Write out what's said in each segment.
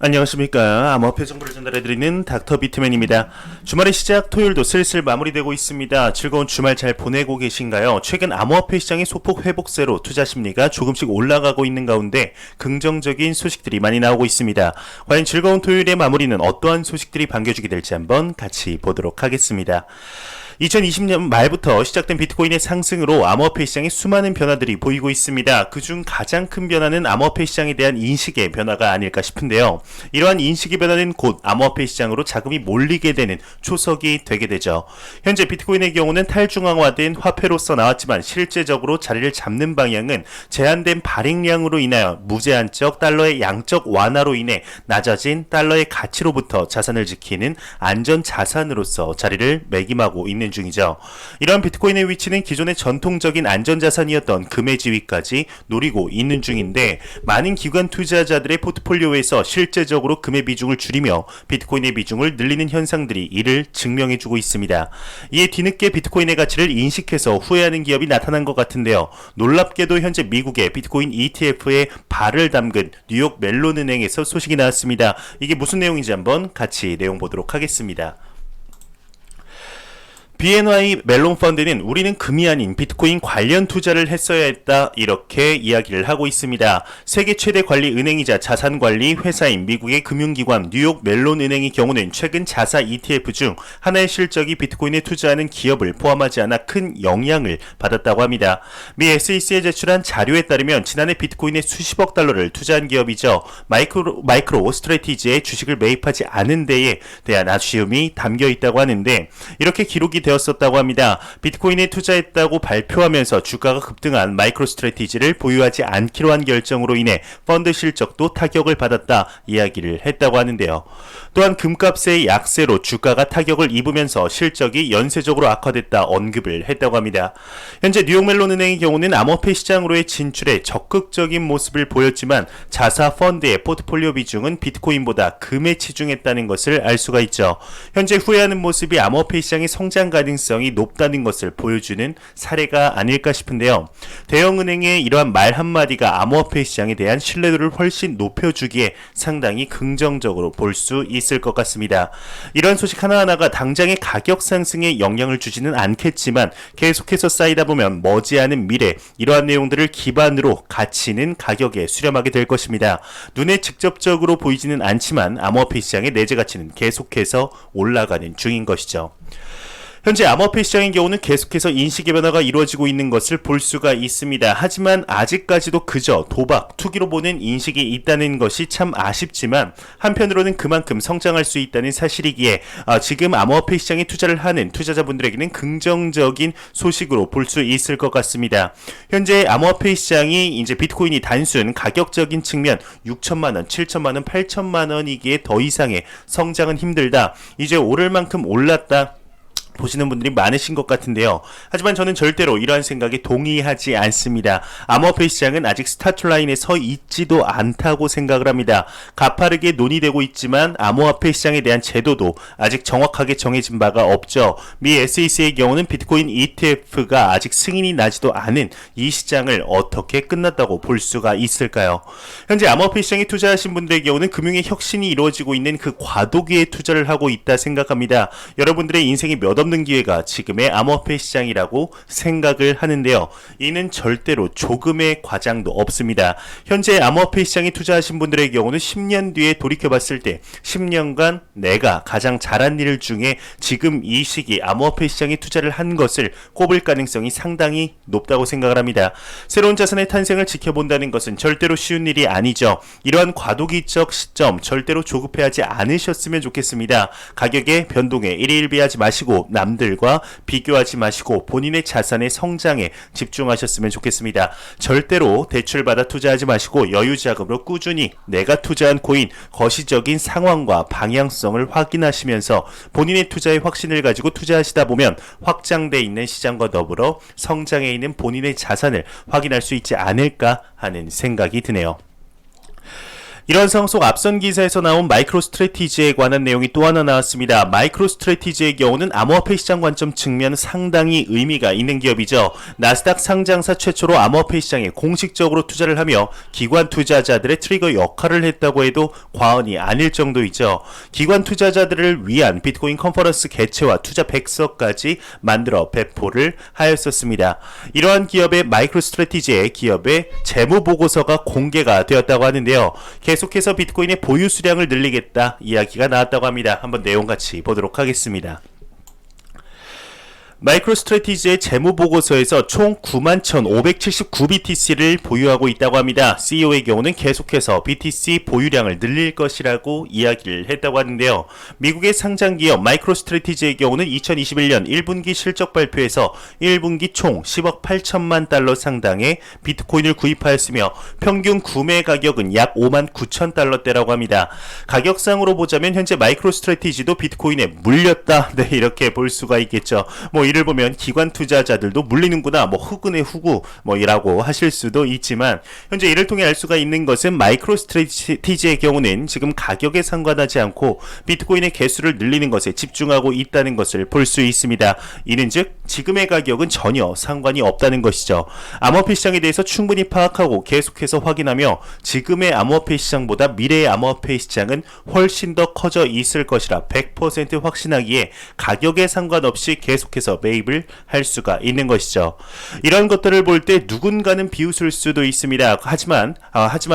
안녕하십니까. 암호화폐 정보를 전달해드리는 닥터 비트맨입니다. 주말의 시작 토요일도 슬슬 마무리되고 있습니다. 즐거운 주말 잘 보내고 계신가요? 최근 암호화폐 시장의 소폭 회복세로 투자 심리가 조금씩 올라가고 있는 가운데 긍정적인 소식들이 많이 나오고 있습니다. 과연 즐거운 토요일의 마무리는 어떠한 소식들이 반겨주게 될지 한번 같이 보도록 하겠습니다. 2020년 말부터 시작된 비트코인의 상승으로 암호화폐 시장에 수많은 변화들이 보이고 있습니다. 그중 가장 큰 변화는 암호화폐 시장에 대한 인식의 변화가 아닐까 싶은데요. 이러한 인식의 변화는 곧 암호화폐 시장으로 자금이 몰리게 되는 초석이 되게 되죠. 현재 비트코인의 경우는 탈중앙화된 화폐로서 나왔지만 실제적으로 자리를 잡는 방향은 제한된 발행량으로 인하여 무제한적 달러의 양적 완화로 인해 낮아진 달러의 가치로부터 자산을 지키는 안전 자산으로서 자리를 매김하고 있는 중이죠. 이러한 비트코인의 위치는 기존의 전통적인 안전자산이었던 금의 지위까지 노리고 있는 중인데, 많은 기관 투자자들의 포트폴리오에서 실제적으로 금의 비중을 줄이며 비트코인의 비중을 늘리는 현상들이 이를 증명해주고 있습니다. 이에 뒤늦게 비트코인의 가치를 인식해서 후회하는 기업이 나타난 것 같은데요. 놀랍게도 현재 미국의 비트코인 ETF에 발을 담근 뉴욕 멜론은행에서 소식이 나왔습니다. 이게 무슨 내용인지 한번 같이 내용 보도록 하겠습니다. BNY 멜론 펀드는 우리는 금이 아닌 비트코인 관련 투자를 했어야 했다, 이렇게 이야기를 하고 있습니다. 세계 최대 관리 은행이자 자산관리 회사인 미국의 금융기관 뉴욕 멜론 은행의 경우는 최근 자사 ETF 중 하나의 실적이 비트코인에 투자하는 기업을 포함하지 않아 큰 영향을 받았다고 합니다. 미 SEC에 제출한 자료에 따르면 지난해 비트코인에 수십억 달러를 투자한 기업이죠. 마이크로 스트래티지의 주식을 매입하지 않은 데에 대한 아쉬움이 담겨 있다고 하는데, 이렇게 기록이 되었었다고 합니다. 비트코인에 투자했다고 발표하면서 주가가 급등한 마이크로 스트래티지를 보유하지 않기로 한 결정으로 인해 펀드 실적도 타격을 받았다 이야기를 했다고 하는데요. 또한 금값의 약세로 주가가 타격을 입으면서 실적이 연쇄적으로 악화됐다 언급을 했다고 합니다. 현재 뉴욕 멜론 은행의 경우는 암호화폐 시장으로의 진출에 적극적인 모습을 보였지만 자사 펀드의 포트폴리오 비중은 비트코인보다 금에 치중했다는 것을 알 수가 있죠. 현재 후회하는 모습이 암호화폐 시장의 성장 가능성이 높다는 것을 보여주는 사례가 아닐까 싶은데요. 대형은행의 이러한 말 한마디가 암호화폐 시장에 대한 신뢰도를 훨씬 높여주기에 상당히 긍정적으로 볼 수 있을 것 같습니다. 이런 소식 하나하나가 당장의 가격 상승에 영향을 주지는 않겠지만 계속해서 쌓이다 보면 머지않은 미래 이러한 내용들을 기반으로 가치는 가격에 수렴하게 될 것입니다. 눈에 직접적으로 보이지는 않지만 암호화폐 시장의 내재 가치는 계속해서 올라가는 중인 것이죠. 현재 암호화폐 시장의 경우는 계속해서 인식의 변화가 이루어지고 있는 것을 볼 수가 있습니다. 하지만 아직까지도 그저 도박, 투기로 보는 인식이 있다는 것이 참 아쉽지만, 한편으로는 그만큼 성장할 수 있다는 사실이기에 지금 암호화폐 시장에 투자를 하는 투자자분들에게는 긍정적인 소식으로 볼 수 있을 것 같습니다. 현재 암호화폐 시장이 이제 비트코인이 단순 가격적인 측면 6천만원, 7천만원, 8천만원이기에 더 이상의 성장은 힘들다, 이제 오를 만큼 올랐다 보시는 분들이 많으신 것 같은데요. 하지만 저는 절대로 이러한 생각에 동의하지 않습니다. 암호화폐 시장은 아직 스타트 라인에 서 있지도 않다고 생각을 합니다. 가파르게 논의되고 있지만 암호화폐 시장에 대한 제도도 아직 정확하게 정해진 바가 없죠. 미 SEC의 경우는 비트코인 ETF가 아직 승인이 나지도 않은 이 시장을 어떻게 끝났다고 볼 수가 있을까요? 현재 암호화폐 시장에 투자하신 분들의 경우는 금융의 혁신이 이루어지고 있는 그 과도기에 투자를 하고 있다 생각합니다. 여러분들의 인생이 몇 없는 기회가 지금의 암호화폐 시장이라고 생각을 하는데요. 이는 절대로 조금의 과장도 없습니다. 현재 암호화폐 시장에 투자하신 분들의 경우는 10년 뒤에 돌이켜봤을 때 10년간 내가 가장 잘한 일 중에 지금 이 시기 암호화폐 시장에 투자를 한 것을 꼽을 가능성이 상당히 높다고 생각을 합니다. 새로운 자산의 탄생을 지켜본다는 것은 절대로 쉬운 일이 아니죠. 이러한 과도기적 시점 절대로 조급해하지 않으셨으면 좋겠습니다. 가격의 변동에 일희일비하지 마시고 남들과 비교하지 마시고 본인의 자산의 성장에 집중하셨으면 좋겠습니다. 절대로 대출받아 투자하지 마시고 여유자금으로 꾸준히 내가 투자한 코인 거시적인 상황과 방향성을 확인하시면서 본인의 투자의 확신을 가지고 투자하시다 보면 확장돼 있는 시장과 더불어 성장해 있는 본인의 자산을 확인할 수 있지 않을까 하는 생각이 드네요. 이런 상황 속 앞선 기사에서 나온 마이크로스트래티지에 관한 내용이 또 하나 나왔습니다. 마이크로스트래티지의 경우는 암호화폐 시장 관점 측면 상당히 의미가 있는 기업이죠. 나스닥 상장사 최초로 암호화폐 시장에 공식적으로 투자를 하며 기관 투자자들의 트리거 역할을 했다고 해도 과언이 아닐 정도이죠. 기관 투자자들을 위한 비트코인 컨퍼런스 개최와 투자 백서까지 만들어 배포를 하였었습니다. 이러한 기업의 마이크로스트래티지의 기업의 재무 보고서가 공개가 되었다고 하는데요. 계속해서 비트코인의 보유 수량을 늘리겠다 이야기가 나왔다고 합니다. 한번 내용 같이 보도록 하겠습니다. 마이크로스트래티지의 재무보고서에서 총 91,579BTC를 보유하고 있다고 합니다. CEO의 경우는 계속해서 BTC 보유량을 늘릴 것이라고 이야기를 했다고 하는데요. 미국의 상장기업 마이크로스트래티지의 경우는 2021년 1분기 실적 발표에서 1분기 총 10억 8천만 달러 상당의 비트코인을 구입하였으며 평균 구매 가격은 약 5만 9천 달러대라고 합니다. 가격상으로 보자면 현재 마이크로스트래티지도 비트코인에 물렸다. 네, 이렇게 볼 수가 있겠죠. 이를 보면 기관 투자자들도 물리는구나, 후근의 후구, 이라고 하실 수도 있지만, 현재 이를 통해 알 수가 있는 것은 마이크로스트래티지의 경우는 지금 가격에 상관하지 않고 비트코인의 개수를 늘리는 것에 집중하고 있다는 것을 볼 수 있습니다. 이는 즉, 지금의 가격은 전혀 상관이 없다는 것이죠. 암호화폐 시장에 대해서 충분히 파악하고 계속해서 확인하며 지금의 암호화폐 시장보다 미래의 암호화폐 시장은 훨씬 더 커져 있을 것이라 100% 확신하기에 가격에 상관없이 계속해서 매입을 할 수가 있는 것이죠. 이런 것들을 볼 때 누군가는 비웃을 수도 있습니다. 하지만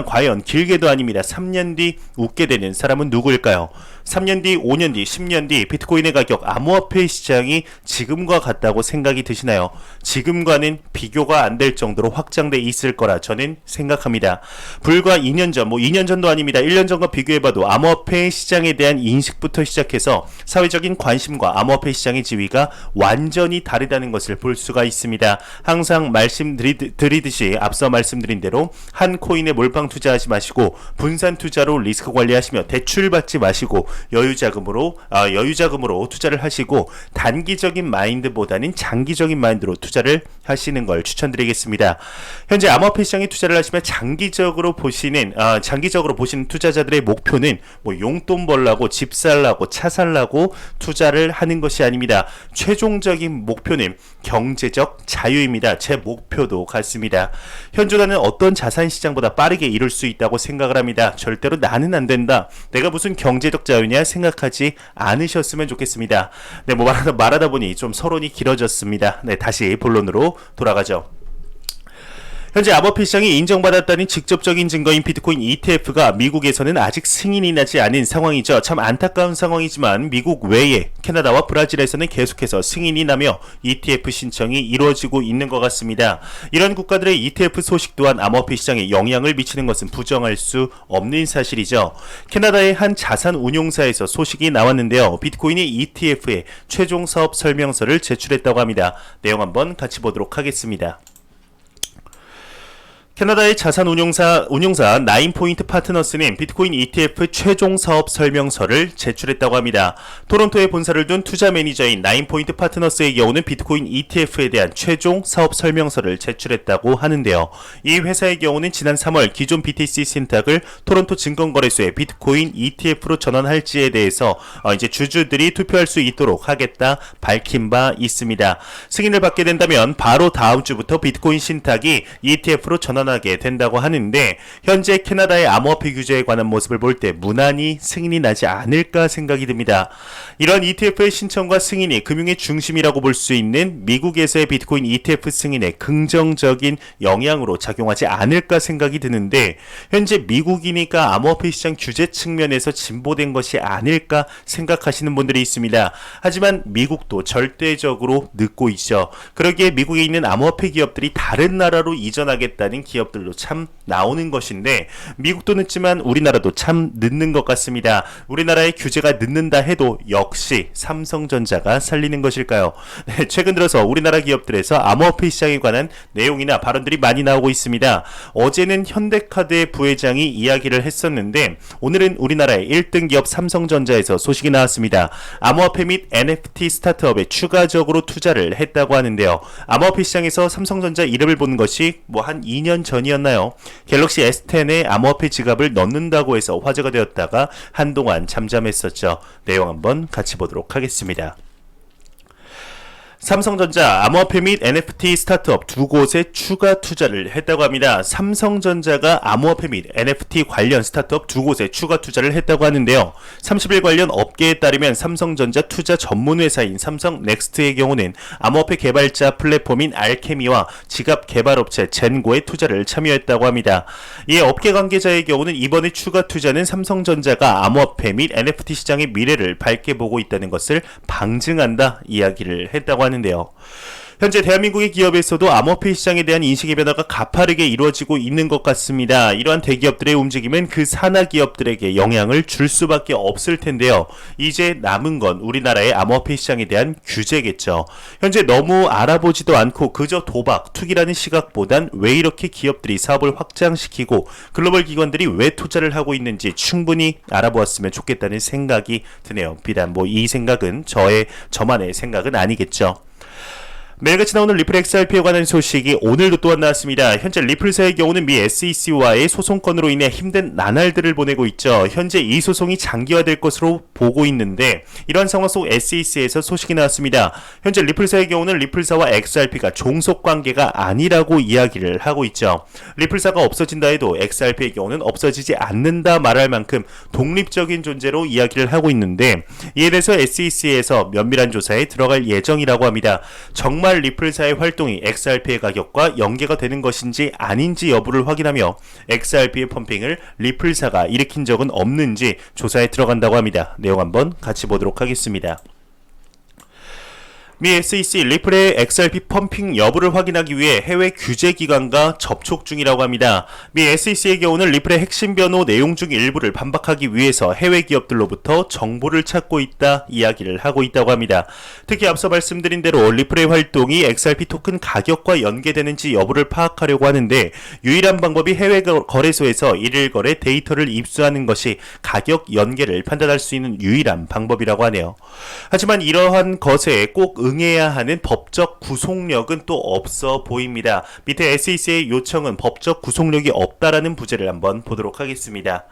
과연 길게도 아닙니다. 3년 뒤 웃게 되는 사람은 누구일까요? 3년 뒤, 5년 뒤, 10년 뒤 비트코인의 가격, 암호화폐 시장이 지금과 같다고 생각이 드시나요? 지금과는 비교가 안 될 정도로 확장돼 있을 거라 저는 생각합니다. 불과 2년 전, 2년 전도 아닙니다. 1년 전과 비교해봐도 암호화폐 시장에 대한 인식부터 시작해서 사회적인 관심과 암호화폐 시장의 지위가 완전히 다르다는 것을 볼 수가 있습니다. 항상 말씀드리듯이 앞서 말씀드린 대로 한 코인에 몰빵 투자하지 마시고 분산 투자로 리스크 관리하시며 대출 받지 마시고 여유자금으로 투자를 하시고 단기적인 마인드보다는 장기적인 마인드로 투자를 하시는 걸 추천드리겠습니다. 현재 암호화폐 시장에 투자를 하시면 장기적으로 보시는 투자자들의 목표는 용돈 벌라고 집 살라고 차 살라고 투자를 하는 것이 아닙니다. 최종적인 목표는 경제적 자유입니다. 제 목표도 같습니다. 현존하는 어떤 자산 시장보다 빠르게 이룰 수 있다고 생각을 합니다. 절대로 나는 안 된다. 내가 무슨 경제적 자유냐 생각하지 않으셨으면 좋겠습니다. 네, 말하다 보니 좀 서론이 길어졌습니다. 네, 다시 본론으로 돌아가죠. 현재 암호화폐 시장이 인정받았다는 직접적인 증거인 비트코인 ETF가 미국에서는 아직 승인이 나지 않은 상황이죠. 참 안타까운 상황이지만 미국 외에 캐나다와 브라질에서는 계속해서 승인이 나며 ETF 신청이 이루어지고 있는 것 같습니다. 이런 국가들의 ETF 소식 또한 암호화폐 시장에 영향을 미치는 것은 부정할 수 없는 사실이죠. 캐나다의 한 자산 운용사에서 소식이 나왔는데요. 비트코인이 ETF에 최종 사업 설명서를 제출했다고 합니다. 내용 한번 같이 보도록 하겠습니다. 캐나다의 자산 운용사 나인포인트 파트너스는 비트코인 ETF 최종 사업 설명서를 제출했다고 합니다. 토론토에 본사를 둔 투자 매니저인 나인포인트 파트너스의 경우는 비트코인 ETF에 대한 최종 사업 설명서를 제출했다고 하는데요. 이 회사의 경우는 지난 3월 기존 BTC 신탁을 토론토 증권거래소에 비트코인 ETF로 전환할지에 대해서 이제 주주들이 투표할 수 있도록 하겠다 밝힌 바 있습니다. 승인을 받게 된다면 바로 다음 주부터 비트코인 신탁이 ETF로 전환하게 된다고 하는데 현재 캐나다의 암호화폐 규제에 관한 모습을 볼 때 무난히 승인이 나지 않을까 생각이 듭니다. 이런 ETF의 신청과 승인이 금융의 중심이라고 볼 수 있는 미국에서의 비트코인 ETF 승인에 긍정적인 영향으로 작용하지 않을까 생각이 드는데 현재 미국이니까 암호화폐 시장 규제 측면에서 진보된 것이 아닐까 생각하시는 분들이 있습니다. 하지만 미국도 절대적으로 늦고 있죠. 그러기에 미국에 있는 암호화폐 기업들이 다른 나라로 이전하겠다는 기업들도 참 나오는 것인데 미국도 늦지만 우리나라도 참 늦는 것 같습니다. 우리나라의 규제가 늦는다 해도 역시 삼성전자가 살리는 것일까요? 네, 최근 들어서 우리나라 기업들에서 암호화폐 시장에 관한 내용이나 발언들이 많이 나오고 있습니다. 어제는 현대카드의 부회장이 이야기를 했었는데 오늘은 우리나라의 1등 기업 삼성전자에서 소식이 나왔습니다. 암호화폐 및 NFT 스타트업에 추가적으로 투자를 했다고 하는데요. 암호화폐 시장에서 삼성전자 이름을 보는 것이 한 2년 전이었나요? 갤럭시 S10에 암호화폐 지갑을 넣는다고 해서 화제가 되었다가 한동안 잠잠했었죠. 내용 한번 같이 보도록 하겠습니다. 삼성전자 암호화폐 및 NFT 스타트업 두 곳에 추가 투자를 했다고 합니다. 삼성전자가 암호화폐 및 NFT 관련 스타트업 두 곳에 추가 투자를 했다고 하는데요. 30일 관련 업계에 따르면 삼성전자 투자 전문 회사인 삼성넥스트의 경우는 암호화폐 개발자 플랫폼인 알케미와 지갑 개발업체 젠고에 투자를 참여했다고 합니다. 이에 업계 관계자의 경우는 이번에 추가 투자는 삼성전자가 암호화폐 및 NFT 시장의 미래를 밝게 보고 있다는 것을 방증한다 이야기를 했다고 하는데요. 현재 대한민국의 기업에서도 암호화폐 시장에 대한 인식의 변화가 가파르게 이루어지고 있는 것 같습니다. 이러한 대기업들의 움직임은 그 산하 기업들에게 영향을 줄 수밖에 없을 텐데요. 이제 남은 건 우리나라의 암호화폐 시장에 대한 규제겠죠. 현재 너무 알아보지도 않고 그저 도박, 투기라는 시각보단 왜 이렇게 기업들이 사업을 확장시키고 글로벌 기관들이 왜 투자를 하고 있는지 충분히 알아보았으면 좋겠다는 생각이 드네요. 비단 이 생각은 저만의 생각은 아니겠죠. 매일같이 나오는 리플 XRP에 관한 소식이 오늘도 또한 나왔습니다. 현재 리플사의 경우는 미 SEC와의 소송건으로 인해 힘든 나날들을 보내고 있죠. 현재 이 소송이 장기화될 것으로 보고 있는데 이러한 상황 속 SEC에서 소식이 나왔습니다. 현재 리플사의 경우는 리플사와 XRP가 종속관계가 아니라고 이야기를 하고 있죠. 리플사가 없어진다 해도 XRP의 경우는 없어지지 않는다 말할 만큼 독립적인 존재로 이야기를 하고 있는데 이에 대해서 SEC에서 면밀한 조사에 들어갈 예정이라고 합니다. 정말 리플사의 활동이 XRP의 가격과 연계가 되는 것인지 아닌지 여부를 확인하며 XRP의 펌핑을 리플사가 일으킨 적은 없는지 조사에 들어간다고 합니다. 내용 한번 같이 보도록 하겠습니다. 미 SEC 리플의 XRP 펌핑 여부를 확인하기 위해 해외 규제기관과 접촉 중이라고 합니다. 미 SEC의 경우는 리플의 핵심 변호 내용 중 일부를 반박하기 위해서 해외 기업들로부터 정보를 찾고 있다 이야기를 하고 있다고 합니다. 특히 앞서 말씀드린 대로 리플의 활동이 XRP 토큰 가격과 연계되는지 여부를 파악하려고 하는데 유일한 방법이 해외 거래소에서 일일 거래 데이터를 입수하는 것이 가격 연계를 판단할 수 있는 유일한 방법이라고 하네요. 하지만 이러한 것에 꼭 응해야 하는 법적 구속력은 또 없어 보입니다. 밑에 SEC의 요청은 법적 구속력이 없다라는 부제를 한번 보도록 하겠습니다.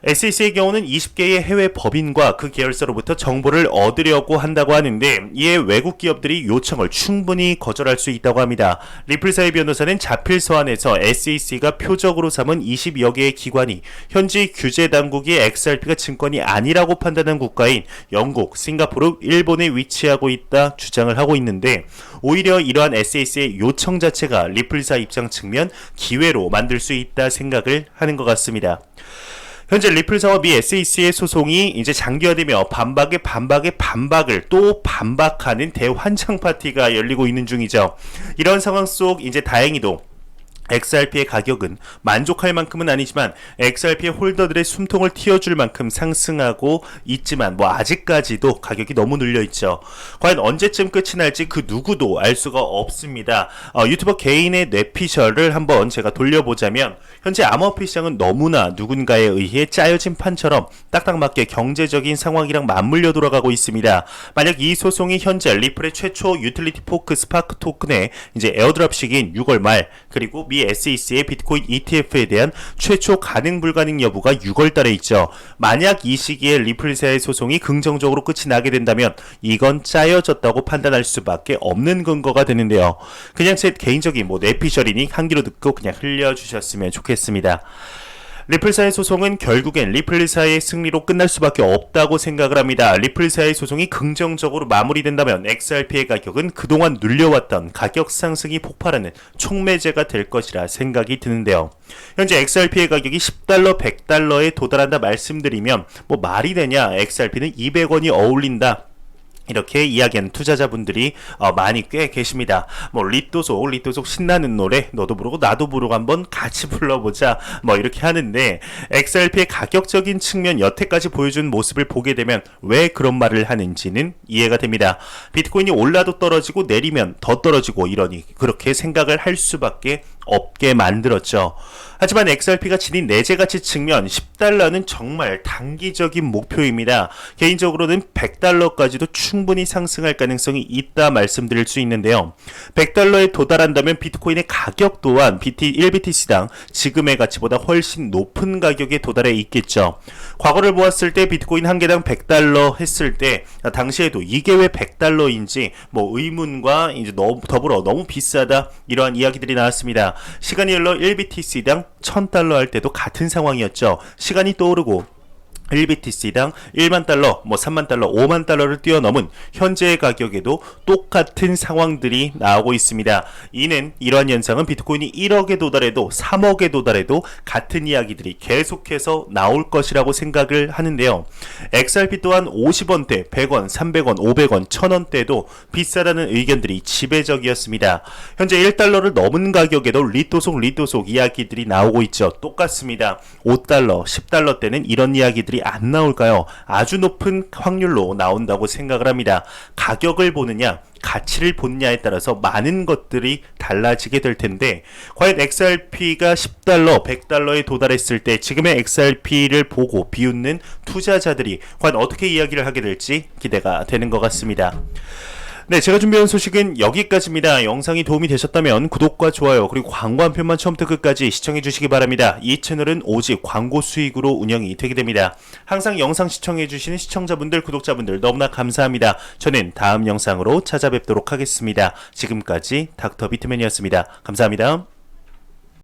SEC의 경우는 20개의 해외 법인과 그 계열사로부터 정보를 얻으려고 한다고 하는데 이에 외국 기업들이 요청을 충분히 거절할 수 있다고 합니다. 리플사의 변호사는 자필 서한에서 SEC가 표적으로 삼은 20여 개의 기관이 현지 규제 당국이 XRP가 증권이 아니라고 판단한 국가인 영국, 싱가포르, 일본에 위치하고 있다 주장을 하고 있는데 오히려 이러한 SEC의 요청 자체가 리플사 입장 측면 기회로 만들 수 있다 생각을 하는 것 같습니다. 현재 리플사와 미 SEC의 소송이 이제 장기화되며 반박에 반박을 또 반박하는 대환장 파티가 열리고 있는 중이죠. 이런 상황 속 이제 다행히도 XRP의 가격은 만족할 만큼은 아니지만 XRP의 홀더들의 숨통을 틔워줄 만큼 상승하고 있지만 아직까지도 가격이 너무 눌려있죠. 과연 언제쯤 끝이 날지 그 누구도 알 수가 없습니다. 유튜버 개인의 뇌피셜을 한번 제가 돌려보자면 현재 암호화폐 시장은 너무나 누군가에 의해 짜여진 판처럼 딱딱 맞게 경제적인 상황이랑 맞물려 돌아가고 있습니다. 만약 이 소송이 현재 리플의 최초 유틸리티 포크 스파크 토큰의 이제 에어드랍 시기인 6월 말 그리고 미 SEC의 비트코인 ETF에 대한 최초 가능 불가능 여부가 6월 달에 있죠. 만약 이 시기에 리플사의 소송이 긍정적으로 끝이 나게 된다면 이건 짜여졌다고 판단할 수밖에 없는 근거가 되는데요. 그냥 제 개인적인 뇌피셜이니 한 귀로 듣고 그냥 흘려주셨으면 좋겠습니다. 리플사의 소송은 결국엔 리플사의 승리로 끝날 수밖에 없다고 생각을 합니다. 리플사의 소송이 긍정적으로 마무리된다면 XRP의 가격은 그동안 눌려왔던 가격 상승이 폭발하는 촉매제가 될 것이라 생각이 드는데요. 현재 XRP의 가격이 $10, $100에 도달한다 말씀드리면 말이 되냐, XRP는 200원이 어울린다, 이렇게 이야기하는 투자자분들이 많이 꽤 계십니다. 리또속 신나는 노래 너도 부르고 나도 부르고 한번 같이 불러보자 이렇게 하는데 XRP의 가격적인 측면 여태까지 보여준 모습을 보게 되면 왜 그런 말을 하는지는 이해가 됩니다. 비트코인이 올라도 떨어지고 내리면 더 떨어지고 이러니 그렇게 생각을 할 수밖에 없게 만들었죠. 하지만 XRP가 지닌 내재 가치 측면 10달러는 정말 단기적인 목표입니다. 개인적으로는 100달러까지도 충분히 상승할 가능성이 있다 말씀드릴 수 있는데요. 100달러에 도달한다면 비트코인의 가격 또한 1BTC당 지금의 가치보다 훨씬 높은 가격에 도달해 있겠죠. 과거를 보았을 때 비트코인 한 개당 100달러 했을 때 당시에도 이게 왜 100달러인지 뭐 의문과 이제 더불어 너무 비싸다 이러한 이야기들이 나왔습니다. 시간이 흘러 1BTC당 1000달러 할 때도 같은 상황이었죠. 시간이 떠오르고 1BTC당 1만 달러, 3만 달러, 5만 달러를 뛰어넘은 현재의 가격에도 똑같은 상황들이 나오고 있습니다. 이는 이러한 현상은 비트코인이 1억에 도달해도 3억에 도달해도 같은 이야기들이 계속해서 나올 것이라고 생각을 하는데요. XRP 또한 50원대, 100원, 300원, 500원, 1000원대도 비싸다는 의견들이 지배적이었습니다. 현재 1달러를 넘은 가격에도 리또속 이야기들이 나오고 있죠. 똑같습니다. 5달러, 10달러 때는 이런 이야기들이 안 나올까요? 아주 높은 확률로 나온다고 생각을 합니다. 가격을 보느냐, 가치를 보느냐에 따라서 많은 것들이 달라지게 될 텐데 과연 XRP가 10달러, 100달러에 도달했을 때 지금의 XRP를 보고 비웃는 투자자들이 과연 어떻게 이야기를 하게 될지 기대가 되는 것 같습니다. 네, 제가 준비한 소식은 여기까지입니다. 영상이 도움이 되셨다면 구독과 좋아요 그리고 광고 한 편만 처음부터 끝까지 시청해 주시기 바랍니다. 이 채널은 오직 광고 수익으로 운영이 되게 됩니다. 항상 영상 시청해 주시는 시청자분들, 구독자분들 너무나 감사합니다. 저는 다음 영상으로 찾아뵙도록 하겠습니다. 지금까지 닥터 비트맨이었습니다. 감사합니다.